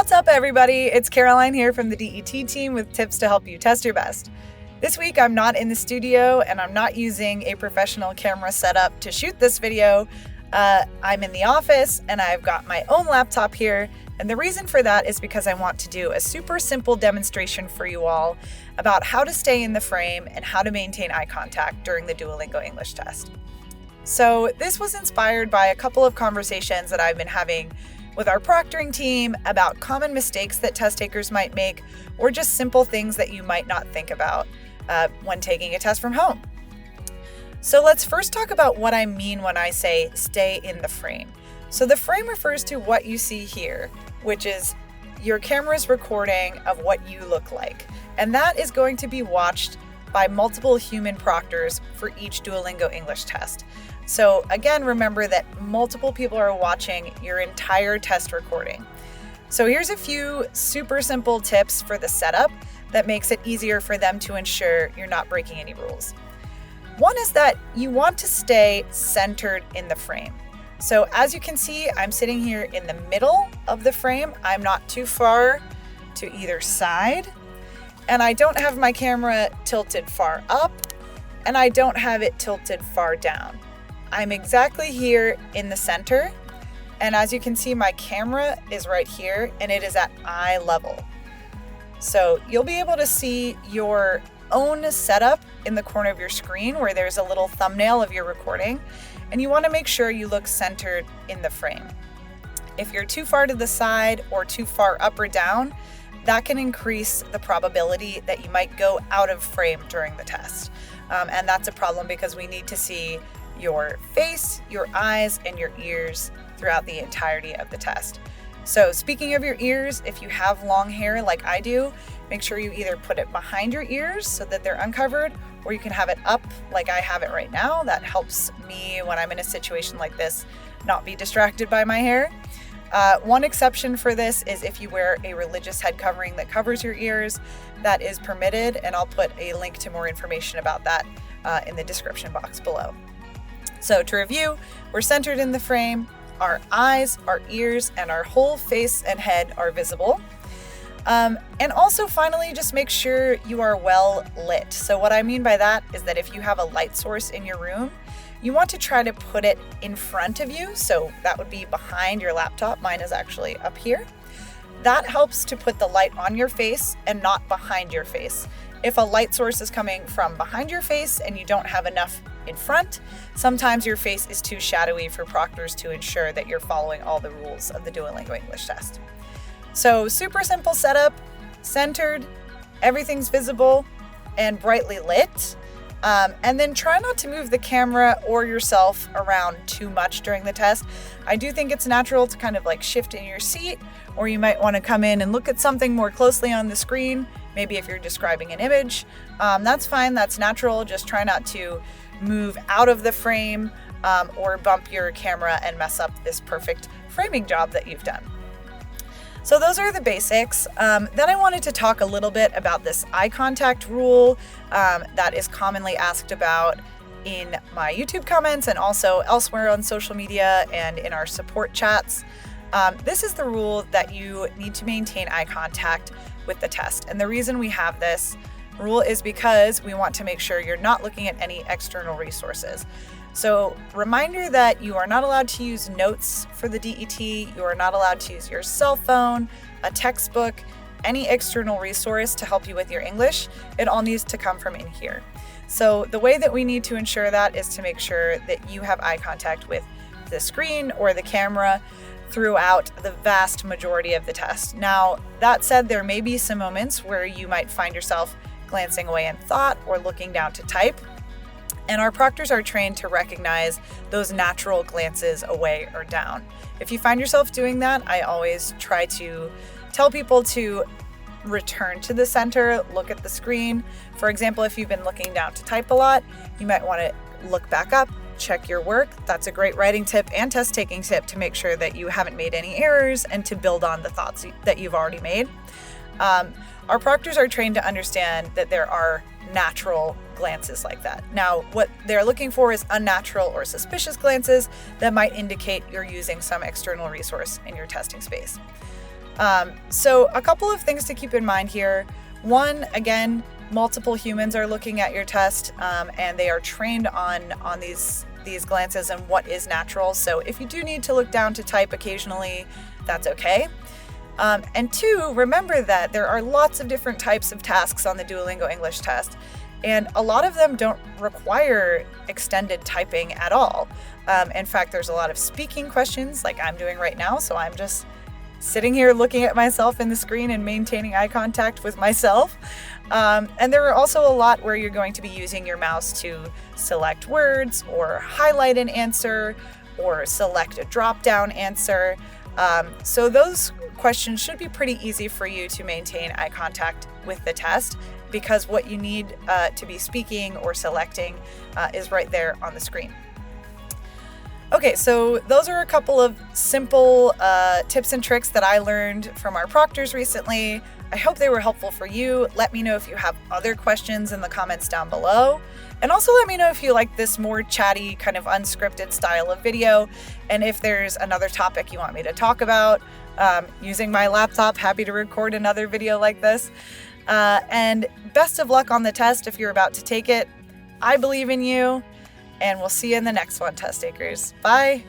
What's up, everybody? It's Caroline here from the DET team with tips to help you test your best. This week, I'm not in the studio and I'm not using a professional camera setup to shoot this video. I'm in the office and I've got my own laptop here. And the reason for that is because I want to do a super simple demonstration for you all about how to stay in the frame and how to maintain eye contact during the Duolingo English test. So this was inspired by a couple of conversations that I've been having with our proctoring team about common mistakes that test takers might make, or just simple things that you might not think about when taking a test from home. So let's first talk about what I mean when I say stay in the frame. So the frame refers to what you see here, which is your camera's recording of what you look like. And that is going to be watched by multiple human proctors for each Duolingo English test. So again, remember that multiple people are watching your entire test recording. So here's a few super simple tips for the setup that makes it easier for them to ensure you're not breaking any rules. One is that you want to stay centered in the frame. So as you can see, I'm sitting here in the middle of the frame. I'm not too far to either side, and I don't have my camera tilted far up, and I don't have it tilted far down. I'm exactly here in the center, and as you can see, my camera is right here and it is at eye level. So you'll be able to see your own setup in the corner of your screen where there's a little thumbnail of your recording, and you want to make sure you look centered in the frame. If you're too far to the side or too far up or down, that can increase the probability that you might go out of frame during the test. And that's a problem because we need to see your face, your eyes, and your ears throughout the entirety of the test. So speaking of your ears, if you have long hair like I do, make sure you either put it behind your ears so that they're uncovered, or you can have it up like I have it right now. That helps me when I'm in a situation like this not be distracted by my hair. One exception for this is if you wear a religious head covering that covers your ears. That is permitted, and I'll put a link to more information about that in the description box below. So to review, we're centered in the frame, our eyes, our ears, and our whole face and head are visible. And also finally, just make sure you are well lit. So what I mean by that is that if you have a light source in your room, you want to try to put it in front of you. So that would be behind your laptop. Mine is actually up here. That helps to put the light on your face and not behind your face. If a light source is coming from behind your face and you don't have enough in front, sometimes your face is too shadowy for proctors to ensure that you're following all the rules of the Duolingo English test. So super simple setup, centered, everything's visible and brightly lit. And then try not to move the camera or yourself around too much during the test. I do think it's natural to kind of like shift in your seat, or you might want to come in and look at something more closely on the screen. Maybe if you're describing an image, that's fine, that's natural. Just try not to move out of the frame or bump your camera and mess up this perfect framing job that you've done. So those are the basics. Then I wanted to talk a little bit about this eye contact rule that is commonly asked about in my YouTube comments and also elsewhere on social media and in our support chats. This is the rule that you need to maintain eye contact with the test. And the reason we have this rule is because we want to make sure you're not looking at any external resources. So reminder that you are not allowed to use notes for the DET, you are not allowed to use your cell phone, a textbook, any external resource to help you with your English. It all needs to come from in here. So the way that we need to ensure that is to make sure that you have eye contact with the screen or the camera throughout the vast majority of the test. Now, that said, there may be some moments where you might find yourself glancing away in thought or looking down to type. And our proctors are trained to recognize those natural glances away or down. If you find yourself doing that, I always try to tell people to return to the center, look at the screen. For example, if you've been looking down to type a lot, you might want to look back up, check your work. That's a great writing tip and test taking tip to make sure that you haven't made any errors and to build on the thoughts that you've already made. Our proctors are trained to understand that there are natural glances like that. Now, what they're looking for is unnatural or suspicious glances that might indicate you're using some external resource in your testing space. So a couple of things to keep in mind here. One, again, multiple humans are looking at your test, and they are trained on these glances and what is natural. So if you do need to look down to type occasionally, that's okay. And two, remember that there are lots of different types of tasks on the Duolingo English test, and a lot of them don't require extended typing at all. In fact, there's a lot of speaking questions like I'm doing right now, so I'm just sitting here looking at myself in the screen and maintaining eye contact with myself. And there are also a lot where you're going to be using your mouse to select words or highlight an answer or select a drop-down answer. So those questions should be pretty easy for you to maintain eye contact with the test, because what you need to be speaking or selecting is right there on the screen. Okay, so those are a couple of simple tips and tricks that I learned from our proctors recently. I hope they were helpful for you. Let me know if you have other questions in the comments down below. And also let me know if you like this more chatty, kind of unscripted style of video, and if there's another topic you want me to talk about. Using my laptop, happy to record another video like this. And best of luck on the test if you're about to take it. I believe in you. And we'll see you in the next one, test takers. Bye.